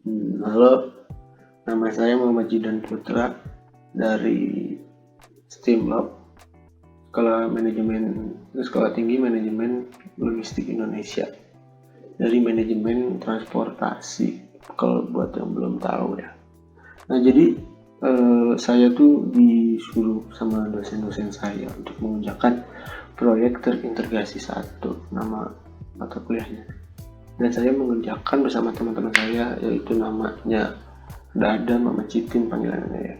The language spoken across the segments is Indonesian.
Halo, nama saya Muhammad Jidan Putra dari STEAMLab, Sekolah Tinggi Manajemen Logistik Indonesia, dari manajemen transportasi, kalau buat yang belum tahu ya. Nah, jadi saya tuh disuruh sama dosen-dosen saya untuk mengerjakan proyek terintegrasi 1, nama mata kuliahnya. Dan saya mengerjakan bersama teman-teman saya, yaitu namanya Dada, Mama Citin panggilannya ya.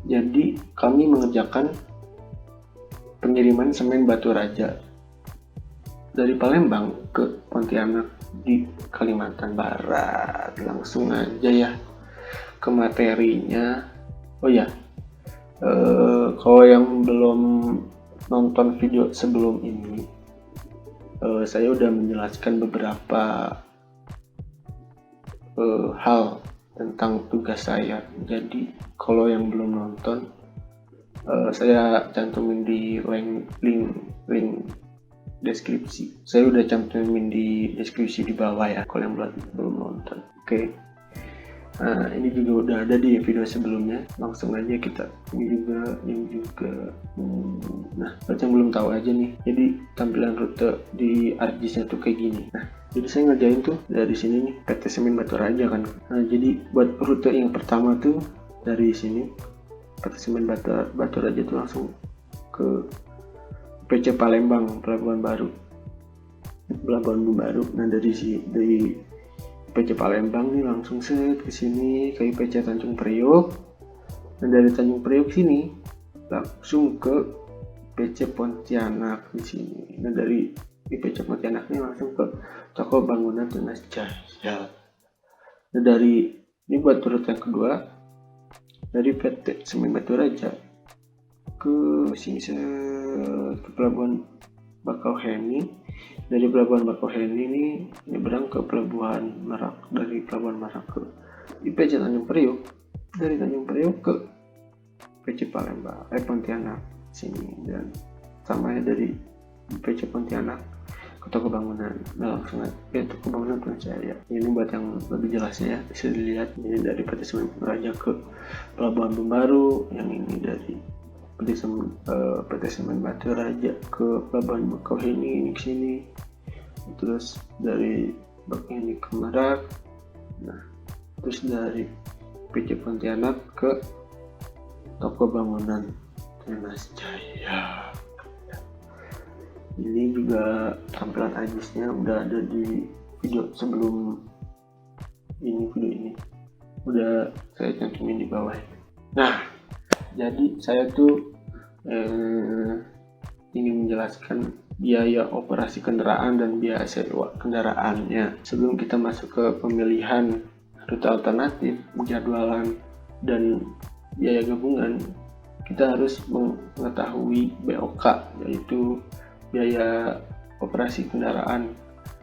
Jadi kami mengerjakan pengiriman semen batu raja dari Palembang ke Pontianak di Kalimantan Barat. Langsung aja ya ke materinya. Oh ya, kalau yang belum nonton video sebelum ini, saya udah menjelaskan beberapa hal tentang tugas saya. Jadi kalau yang belum nonton, saya cantumin di link deskripsi. Saya udah cantumin di deskripsi di bawah ya kalau yang belum nonton. Oke. Nah, ini juga udah ada di video sebelumnya. Langsung aja kita ini juga. Nah, buat yang belum tahu aja nih. Jadi tampilan rute di ArcGIS-nya tuh kayak gini. Nah, jadi saya ngerjain tuh dari sini nih, PT Semen Batu Raja kan. Nah, jadi buat rute yang pertama tuh dari sini PT Semen Batu Raja tuh langsung ke PC Palembang, Pelabuhan Baru. Nah, dari PC Palembang nih langsung set ke sini ke IPC Tanjung Priok. Dan dari Tanjung Priok sini langsung ke PC Pontianak di sini. Nah, dari IPC Pontianak ini langsung ke Toko Bangunan Tunas Jaya. Nah, dari ini buat rute yang kedua, dari PT Semen Batu Raja ke sini ke Pelabuhan Bakauheni. Dari Pelabuhan Bakauheni ini nyebrang ke Pelabuhan Merak, dari Pelabuhan Merak ke IPC Tanjung Priok, dari Tanjung Priok ke PC Palembang, Pontianak sini, dan sama ya dari PC Pontianak ke Toko Bangunan. Nah, langsung aja Toko Bangunan Tunas Jaya. Ini buat yang lebih jelasnya ya, bisa dilihat ini dari PT Semen Raja ke Pelabuhan Baru, yang ini dari PT Semen Batu Raja ke Pelabuhan Bakauheni ini ke sini, terus dari Bakauheni ke Merak. Nah, terus dari PC Pontianak ke Toko Bangunan Tunas Jaya. Ini juga tampilan ArcGIS-nya udah ada di video sebelum video ini udah saya cantumin di bawah. Nah, jadi saya tuh ingin menjelaskan biaya operasi kendaraan dan biaya sewa kendaraannya. Sebelum kita masuk ke pemilihan rute alternatif, jadwalan, dan biaya gabungan, kita harus mengetahui BOK, yaitu biaya operasi kendaraan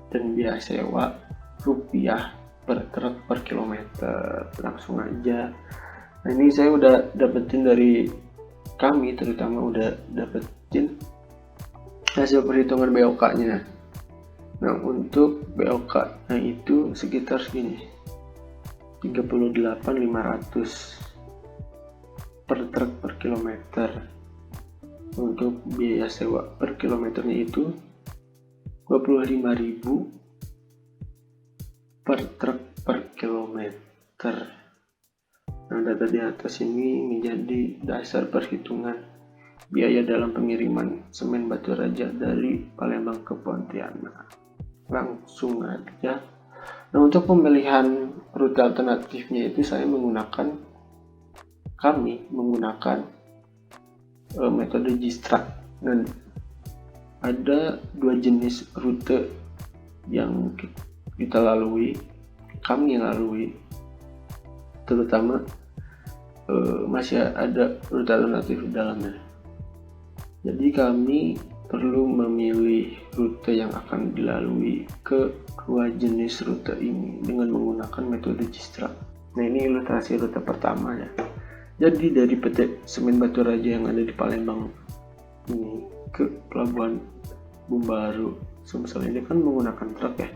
dan biaya sewa rupiah per truk per kilometer. Langsung aja. Nah, ini saya udah dapetin dari kami, terutama udah dapetin hasil perhitungan BOK-nya. Nah, untuk BOK-nya itu sekitar segini, 38.500 per truk per kilometer. Untuk biaya sewa per kilometernya itu 25.000 per truk per kilometer. Nah, data di atas ini menjadi dasar perhitungan biaya dalam pengiriman semen batu raja dari Palembang ke Pontianak. Langsung aja. Nah, untuk pemilihan rute alternatifnya itu kami menggunakan metode GISTRAK. Dan ada 2 jenis rute yang kami lalui, terutama masih ada rute alternatif di dalamnya. Jadi kami perlu memilih rute yang akan dilalui ke 2 jenis rute ini dengan menggunakan metode GISTRAK. Nah, ini ilustrasi rute pertama ya. Jadi dari PT Semen Batu Raja yang ada di Palembang ini ke Pelabuhan Bumbaru, Sumsel ini kan menggunakan truk ya.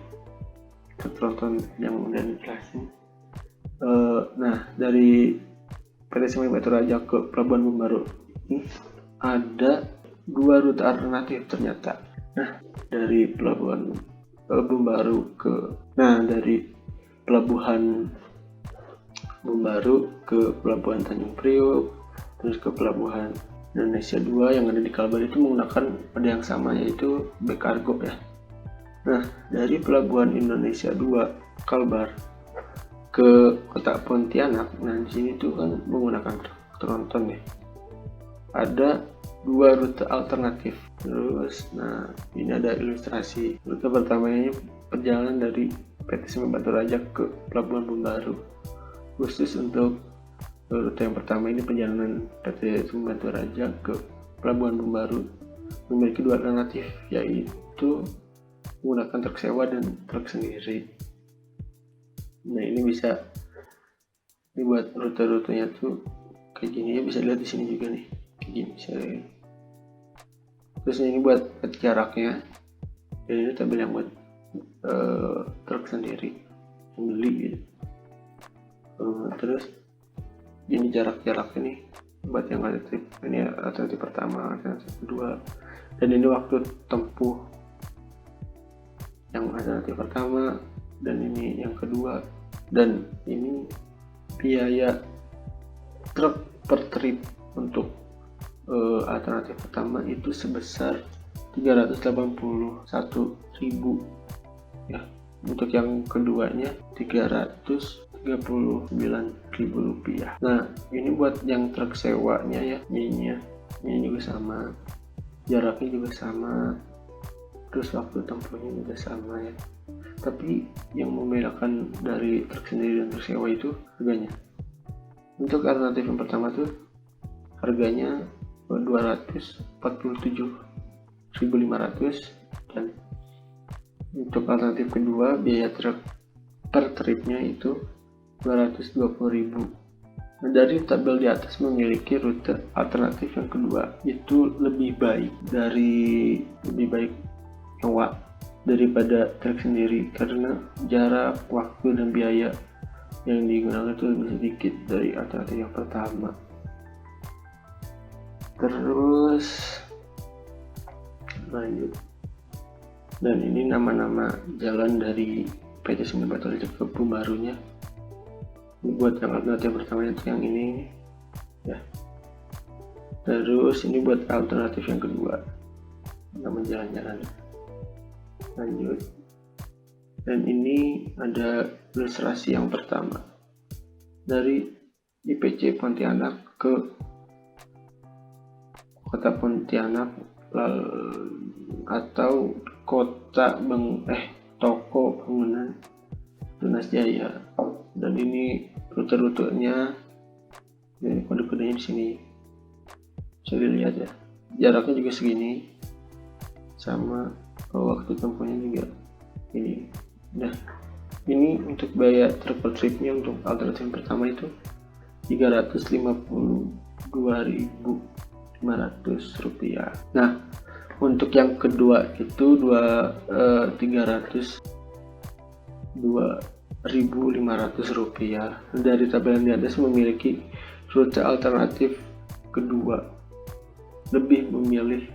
untuk tronton yang udah dijelasin. Nah, dari PT Semen Batu Raja ke Pelabuhan Bumbaru ini ada 2 rute alternatif ternyata. Nah, dari Pelabuhan Bumbaru dari Pelabuhan Bumbaru ke Pelabuhan Tanjung Priok, terus ke Pelabuhan Indonesia 2 yang ada di Kalbar itu menggunakan pada yang sama, yaitu B-Cargo ya. Nah, dari Pelabuhan Indonesia 2 Kalbar ke Kota Pontianak, nah di sini tuh kan menggunakan tronton ya. Ada 2 rute alternatif. Terus, nah ini ada ilustrasi. Rute pertamanya perjalanan dari PT Semen Batu Raja ke Pelabuhan Bumbaru. Khusus untuk rute yang pertama ini perjalanan PT Semen Batu Raja ke Pelabuhan Bumbaru memiliki 2 alternatif, yaitu menggunakan truk sewa dan truk sendiri. Nah, ini bisa dibuat rute-rutenya tuh kayak gini ya, bisa lihat di sini juga nih, kayak gini misalnya. Terus ini buat jaraknya, dan ini tabel yang buat truk sendiri yang beli gitu. Terus ini jarak-jarak ini buat yang alternatif, ini alternatif pertama, alternatif kedua, dan ini waktu tempuh yang alternatif pertama, dan ini yang kedua, dan ini biaya truk per trip untuk alternatif pertama itu sebesar 381.000 ya. Untuk yang keduanya 339.000 rupiah. Nah, ini buat yang truk sewanya ya, ini juga sama, jaraknya juga sama, terus waktu tempuhnya juga sama ya. Tapi yang membedakan dari truk sendiri dan truk sewa itu harganya. Untuk alternatif yang pertama tuh harganya 247.500, dan untuk alternatif kedua biaya truk per tripnya itu 220.000. Nah, dari tabel di atas memiliki rute alternatif yang kedua itu lebih baik daripada truk sendiri, karena jarak, waktu, dan biaya yang digunakan itu lebih sedikit dari alternatif yang pertama. Terus lanjut, dan ini nama-nama jalan dari PT Semen Batu Raja ke Bumbarunya. Ini buat yang alternatif pertama itu yang ini ya. Terus ini buat alternatif yang kedua, nama jalan-jalan. Lanjut, dan ini ada ilustrasi yang pertama dari IPC Pontianak ke Kota Pontianak atau toko bangunan Tunas Jaya, dan ini rute-rutenya, ini kode-kodenya di sini bisa dilihat ya, jaraknya juga segini, sama waktu tempuhnya juga ini. Nah, ini untuk biaya truk per tripnya untuk alternatif pertama itu 352.500 rupiah. Nah, untuk yang kedua itu 302.500 rupiah. Dari tabel di atas memiliki rute alternatif kedua, lebih memilih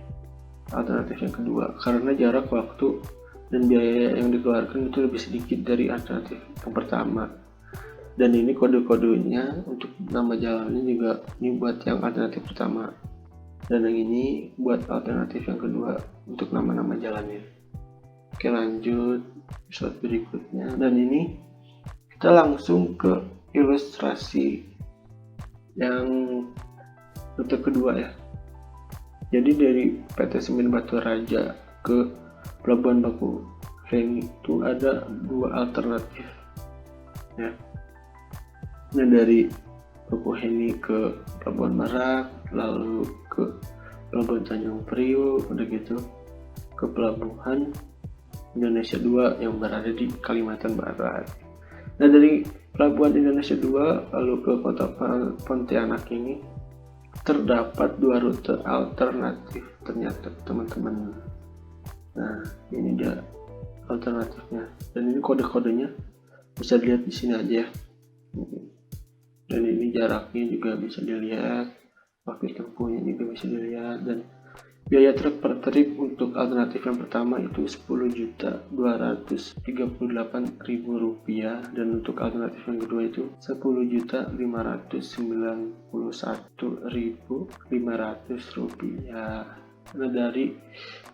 alternatif yang kedua karena jarak, waktu, dan biaya yang dikeluarkan itu lebih sedikit dari alternatif yang pertama. Dan ini kode-kodenya untuk nama jalannya juga ini buat yang alternatif pertama, dan yang ini buat alternatif yang kedua untuk nama-nama jalannya. Oke, lanjut episode berikutnya, dan ini kita langsung ke ilustrasi yang rute kedua ya. Jadi dari PT Semen Batu Raja ke Pelabuhan Bakauheni itu ada 2 alternatif ya. Nah, dari Bakauheni ke Pelabuhan Merak, lalu ke Pelabuhan Tanjung Priok, udah gitu ke Pelabuhan Indonesia 2 yang berada di Kalimantan Barat. Nah, dari Pelabuhan Indonesia 2 lalu ke Kota Pontianak ini terdapat 2 rute alternatif ternyata teman-teman. Nah, ini dia alternatifnya. Dan ini kode-kodenya bisa dilihat di sini aja ya. Dan ini jaraknya juga bisa dilihat, waktu tempuhnya juga bisa dilihat, dan biaya truk per trip untuk alternatif yang pertama itu Rp10.238.000 dan untuk alternatif yang kedua itu Rp10.591.500. Nah, dari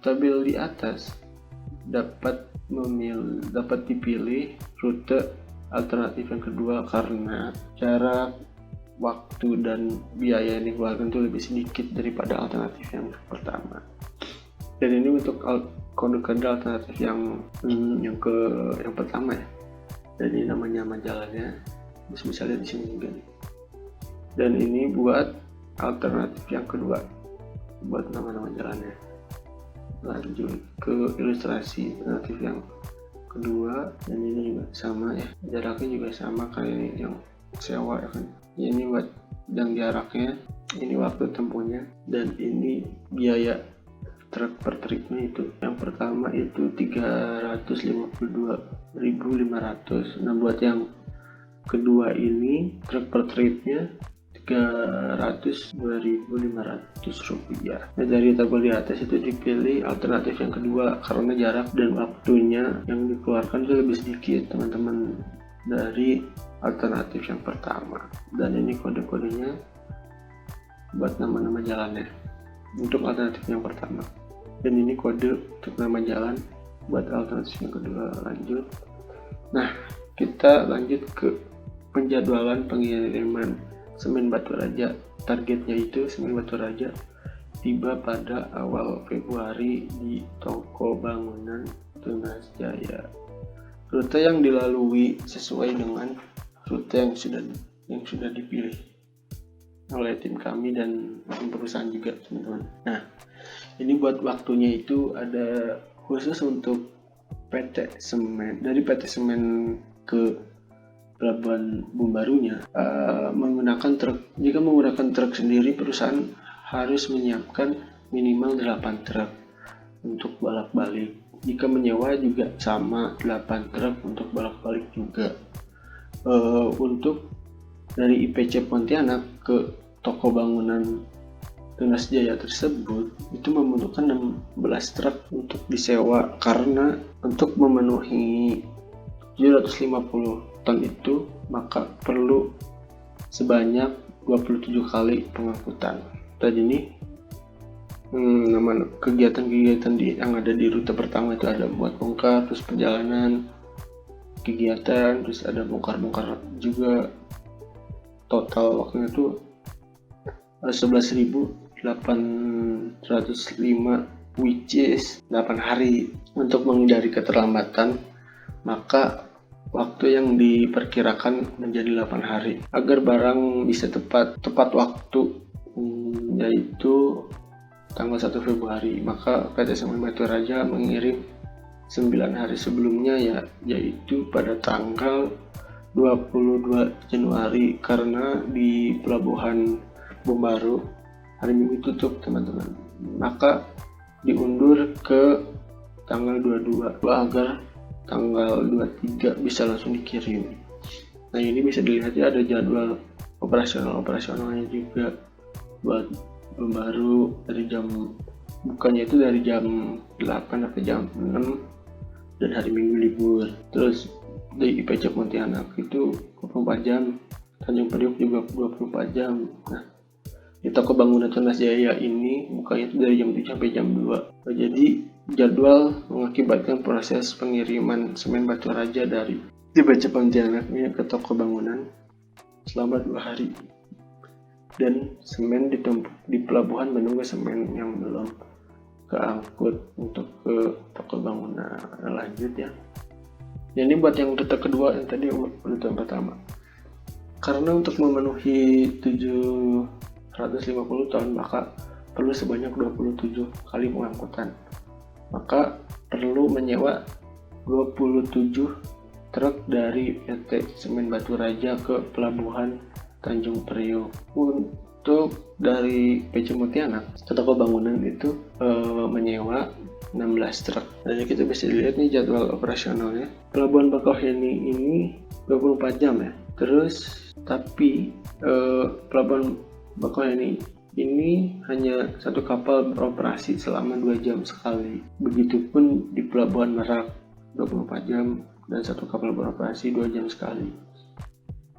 tabel di atas dapat dipilih rute alternatif yang kedua karena jarak, waktu, dan biaya yang dikeluarkan itu lebih sedikit daripada alternatif yang pertama. Dan ini untuk kode-kode alternatif yang pertama ya. Dan ini nama jalannya bisa lihat di sini juga nih. Dan ini buat alternatif yang kedua, buat nama-nama jalannya. Lanjut ke ilustrasi alternatif yang kedua, dan ini juga sama ya, jaraknya juga sama kayak ini yang sewa ya kan. Ini buat yang jaraknya, ini waktu tempuhnya, dan ini biaya truk per tripnya itu. Yang pertama itu Rp352.500. Nah, buat yang kedua ini truk per tripnya Rp302.500. Nah, dari tabel di atas itu dipilih alternatif yang kedua karena jarak dan waktunya yang dikeluarkan itu lebih sedikit teman-teman dari alternatif yang pertama. Dan ini kode-kodenya buat nama-nama jalannya untuk alternatif yang pertama, dan ini kode untuk nama jalan buat alternatif yang kedua. Lanjut. Nah, kita lanjut ke penjadwalan pengiriman semen batu raja. Targetnya itu semen batu raja tiba pada awal Februari di toko bangunan Tunas Jaya. Rute yang dilalui sesuai dengan rute yang sudah dipilih oleh tim kami dan tim perusahaan juga, teman-teman. Nah, ini buat waktunya itu ada khusus untuk PT Semen, dari PT Semen ke Pelabuhan Bumbarunya menggunakan truk. Jika menggunakan truk sendiri, perusahaan harus menyiapkan minimal 8 truk untuk bolak-balik. Jika menyewa juga sama, 8 truk untuk bolak-balik juga. Untuk dari IPC Pontianak ke toko bangunan Tunas Jaya tersebut itu membutuhkan 16 truk untuk disewa karena untuk memenuhi 750 ton itu maka perlu sebanyak 27 kali pengangkutan. Tadi ini kegiatan-kegiatan yang ada di rute pertama itu ada buat bongkar, terus perjalanan, kegiatan, terus ada bongkar-bongkar juga. Total waktunya itu 11.805, which is 8 hari. Untuk menghindari keterlambatan, maka waktu yang diperkirakan menjadi 8 hari agar barang bisa tepat waktu, yaitu tanggal 1 Februari. Maka PT Semen Batu Raja mengirim 9 hari sebelumnya yaitu pada tanggal 22 Januari karena di Pelabuhan Bumbaru hari Minggu tutup, teman-teman. Maka diundur ke tanggal 22 agar tanggal 23 bisa langsung dikirim. Nah, ini bisa dilihat ya, ada jadwal operasionalnya juga buat Bumbaru. Dari jam bukanya itu dari jam 8 sampai jam 6 dan hari Minggu libur. Terus di IPC Pontianak itu 24 jam, Tanjung Priok juga 24 jam. Nah, di toko bangunan Tunas Jaya ini bukanya itu dari jam 7 sampai jam 2. Jadi jadwal mengakibatkan proses pengiriman semen batu raja dari IPC Pontianaknya ke toko bangunan selama 2 hari. Dan semen di pelabuhan menunggu semen yang belum keangkut untuk ke toko bangunan. Lanjut ya. Ini buat yang rute kedua, yang tadi rute pertama. Karena untuk memenuhi 750 ton maka perlu sebanyak 27 kali pengangkutan. Maka perlu menyewa 27 truk dari PT Semen Batu Raja ke Pelabuhan Tanjung Priok. untuk dari PC Pontianak, toko bangunan itu menyewa 16 truk. Dan kita bisa lihat nih jadwal operasionalnya. Pelabuhan Bakauheni ini 24 jam ya. Terus tapi Pelabuhan Bakauheni ini hanya satu kapal beroperasi selama 2 jam sekali. Begitupun di Pelabuhan Merak 24 jam dan satu kapal beroperasi 2 jam sekali.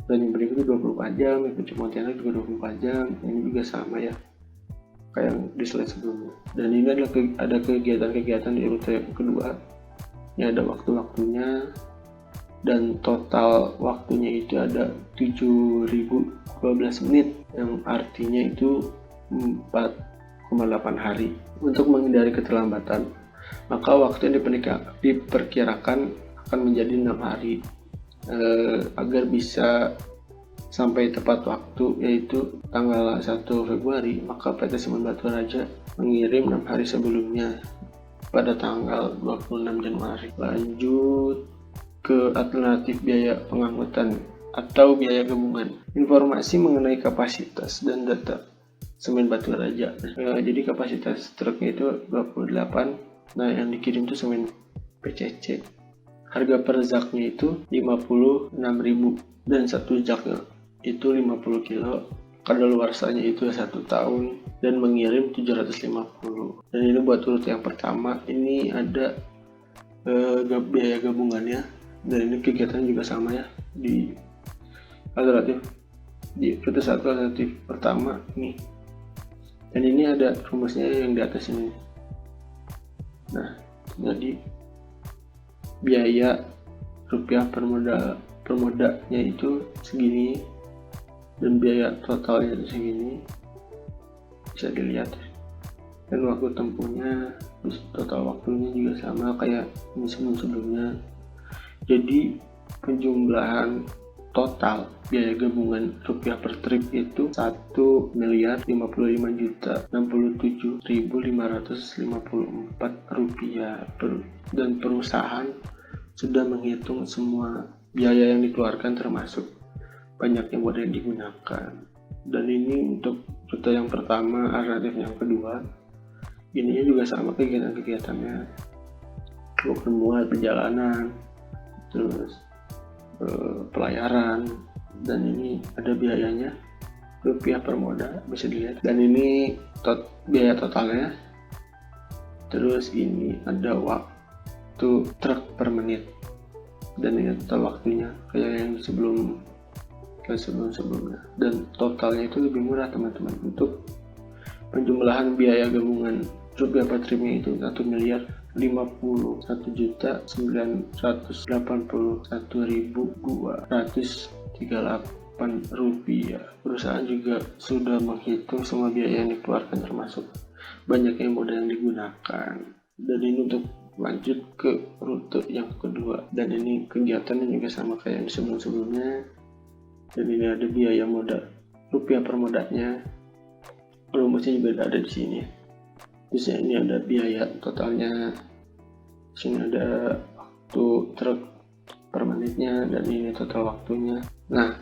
Dan yang berikutnya 24 jam, yang PC Pontianak juga 24 jam. Ini juga sama ya, kayak yang di slide sebelumnya. Dan ini adalah ada kegiatan-kegiatan di rute yang kedua. Ini ada waktu-waktunya, dan total waktunya itu ada 7.012 menit, yang artinya itu 4,8 hari. Untuk menghindari keterlambatan, maka waktu yang diperkirakan akan menjadi 6 hari agar bisa sampai tepat waktu, yaitu tanggal 1 Februari. Maka PT Semen Batu Raja mengirim 6 hari sebelumnya pada tanggal 26 Januari. Lanjut ke alternatif biaya pengangkutan atau biaya gabungan. Informasi mengenai kapasitas dan data Semen Batu Raja. Jadi kapasitas truknya itu 28. Nah, yang dikirim itu semen PCC. Harga per zaknya itu 56.000 dan satu zaknya itu 50 kilo. Kadaluarsanya itu 1 tahun dan mengirim 750. Dan ini buat rute yang pertama. Ini ada biaya gabungannya, dan ini kegiatan juga sama ya di alternatif di rute 1 alternatif pertama ini. Dan ini ada rumusnya yang di atas ini. Nah, jadi biaya rupiah per modanya itu segini dan biaya totalnya itu segini, bisa dilihat. Dan waktu tempuhnya, terus total waktunya juga sama kayak ini sebelumnya. Jadi penjumlahan total biaya gabungan rupiah per trip itu 1.055.67.554 rupiah dan perusahaan sudah menghitung semua biaya yang dikeluarkan termasuk banyaknya moda yang digunakan. Dan ini untuk rute yang pertama, alternatif yang kedua. Ininya juga sama kegiatan-kegiatannya, pertemuan, perjalanan, terus pelayaran, dan ini ada biayanya rupiah per moda, bisa dilihat. Dan ini biaya totalnya. Terus ini ada waktu truk per menit, dan ini total waktunya kayak yang sebelumnya. Dan totalnya itu lebih murah teman-teman. Untuk penjumlahan biaya gabungan rupiah per tripnya itu 1.051.981.238 rupiah. Perusahaan juga sudah menghitung semua biaya yang dikeluarkan termasuk banyaknya moda yang digunakan. Dan ini untuk lanjut ke rute yang kedua, dan ini kegiatannya juga sama kayak yang sebelumnya. Dan ini ada biaya moda rupiah per modanya, rumusnya juga ada di sini. Terus ini ada biaya totalnya, sini ada waktu truk per menitnya, dan ini total waktunya. Nah,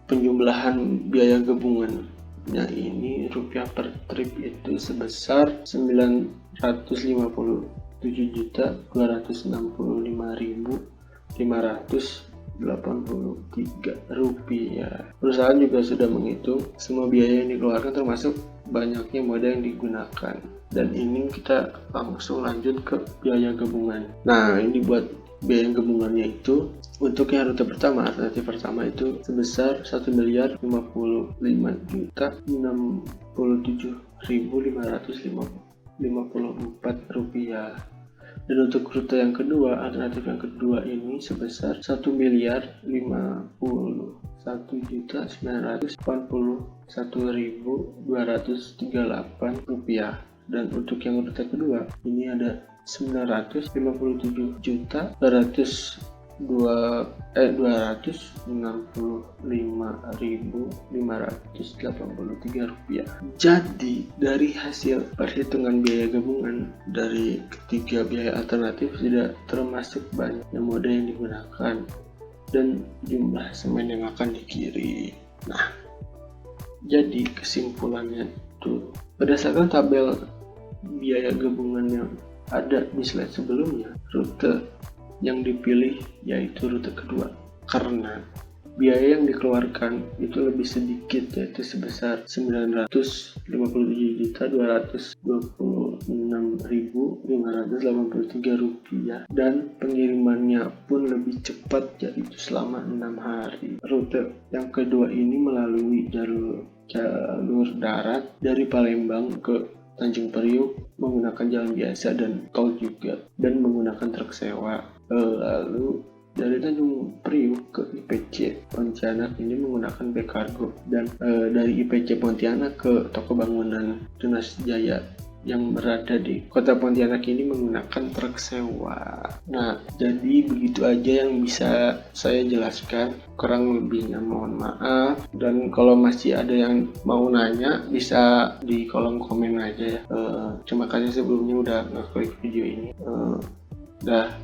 penjumlahan biaya gabungannya ini rupiah per trip itu sebesar 957.265.583 rupiah. Perusahaan juga sudah menghitung semua biaya yang dikeluarkan termasuk banyaknya moda yang digunakan. Dan ini kita langsung lanjut ke biaya gabungan. Nah, ini buat biaya gabungannya itu untuk yang rute pertama, alternatif pertama itu sebesar 1.055.067.554 rupiah. Dan untuk rute yang kedua, alternatif yang kedua ini sebesar 1.051.981.238 rupiah. Dan untuk yang rute kedua ini ada 265.583 rupiah. Jadi dari hasil perhitungan biaya gabungan dari ketiga biaya alternatif tidak termasuk banyaknya moda yang digunakan dan jumlah semen yang akan dikirim. Nah, Jadi kesimpulannya itu, berdasarkan tabel biaya gabungan yang ada di slide sebelumnya, rute yang dipilih yaitu rute kedua karena biaya yang dikeluarkan itu lebih sedikit, yaitu sebesar Rp927.226.583 dan pengirimannya pun lebih cepat, yaitu selama 6 hari. Rute yang kedua ini melalui jalur darat dari Palembang ke Tanjung Priok menggunakan jalan biasa dan tol juga, dan menggunakan truk sewa. Lalu dari Tanjung Priok ke IPC Pontianak ini menggunakan B-Cargo, dan dari IPC Pontianak ke toko bangunan Tunas Jaya yang berada di kota Pontianak ini menggunakan truk sewa. Nah, jadi begitu aja yang bisa saya jelaskan, kurang lebihnya mohon maaf, dan kalau masih ada yang mau nanya bisa di kolom komen aja ya. Terima kasih sebelumnya udah ngeklik video ini. Dah.